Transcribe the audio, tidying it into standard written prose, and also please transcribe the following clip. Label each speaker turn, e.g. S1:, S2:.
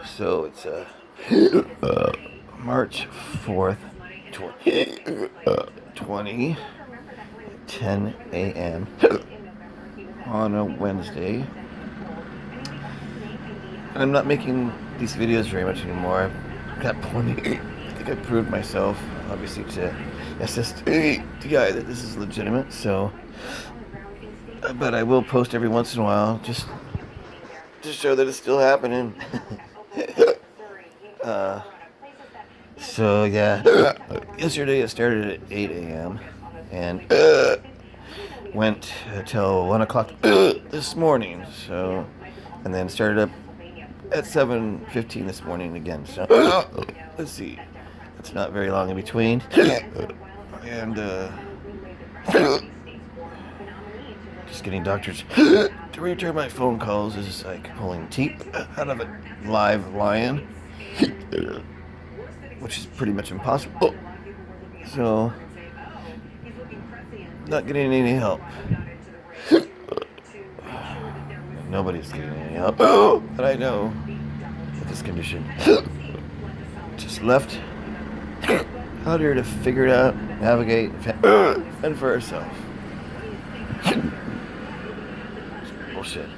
S1: So it's March 4th, 10 a.m. on a Wednesday. I'm not making these videos very much anymore. I've got plenty. I think I proved myself, obviously, to assist the guy that this is legitimate. So, but I will post every once in a while just to show that it's still happening. So yeah, yesterday it started at 8 a.m. and went till 1 o'clock this morning. So, and then started up at 7:15 this morning again. So let's see, it's not very long in between. And just getting doctors to return my phone calls is like pulling teeth out of a live lion, which is pretty much impossible. So, not getting any help. Nobody's getting any help that I know with this condition. Just left out here to figure it out, navigate, fend for herself. Bullshit.